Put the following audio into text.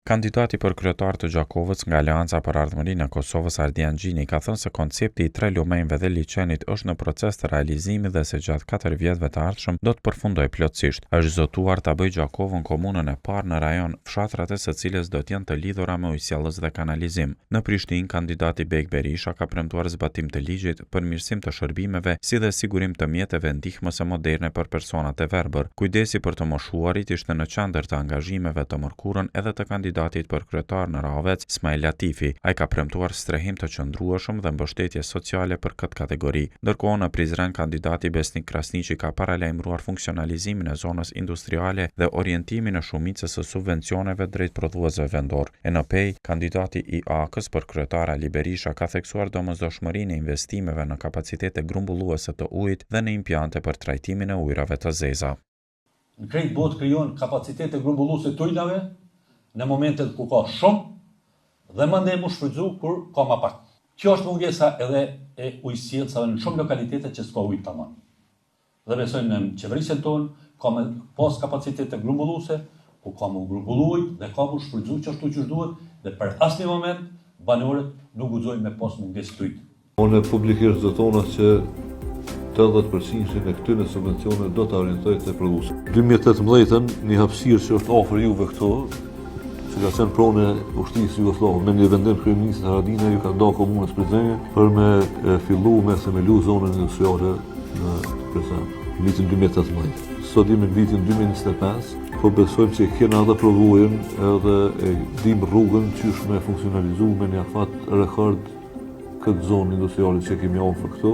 Kandidati për kryetar të Gjakovës nga Aleanca për Ardhmërinë e Kosovës Ardian Gjini ka thënë se koncepti i 3 lumenjve dhe liçenit është në proces të realizimit dhe se gjatë 4 vjetëve të ardhshëm do të përfundojë plotësisht. Është zotuar ta bëjë Gjakovën komunën e parë në rajon, fshatrat e së cilës do të jenë të lidhura me ujësjellës dhe kanalizim. Në Prishtinë, kandidati Bek Berisha ka premtuar zbatim të ligjit, përmirësim të shërbimeve, si dhe sigurim të mjeteve ndihmëse moderne për personat e verbër. Kujdesi për të moshuarit ishte në qendër të angazhimeve të mërkurën edhe të kandidatit për kryetar në Rahovec, Smail Latifi. Ai ka premtuar strehim të qëndrueshëm dhe mbështetje sociale për këtë kategori. Ndërkohë në Prizren, kandidati Besnik Krasniqi ka paralajmëruar funksionalizimin e zonës industriale dhe orientimin e shumicës së subvencioneve drejt prodhuesve vendor. NP, kandidati i AK-s për kryetar Ali Berisha ka theksuar domosdoshmërinë e investimeve në kapacitete grumbulluese të ujit dhe në impiante për trajtimin e ujrave të zeza. Në krejt botë krijon kapacitete grumbulluese të ujrave në momentet ku ka shumë dhe mandej mu shfrytzu kur ka ma pak. Kjo është mungesa edhe e ujësjellësave në shumë lokalitete që s'ka ujë tamam. Dhe besojmë në qeverisjen tonë ka me pas kapacitete grumbulluese, ku ka mu grumbullu ujë dhe ka mu shfrytzu që ashtu që duhet dhe për asnjë moment banorët nuk guxojnë me pas mungesë të ujit. Unë publikisht zotona që 80% e këtyre subvencioneve do të orientohet te prodhuesi. 2018 një hapësirë që është ofër juve këto, që ka qenë pronë e ushtrisë jugoslave, me një vendim kryeministit Haradinaj ju ka nda komunës Prizrenje për me fillu me themelu zonën industriale në Prizren, në vitin 2018. Sot jemi në vitin 2025, po besojmë që kena edhe prodhujen edhe e dim rrugën qysh me funksionalizu me një afat rekord këtë zonë industriale që kemi ofër këto.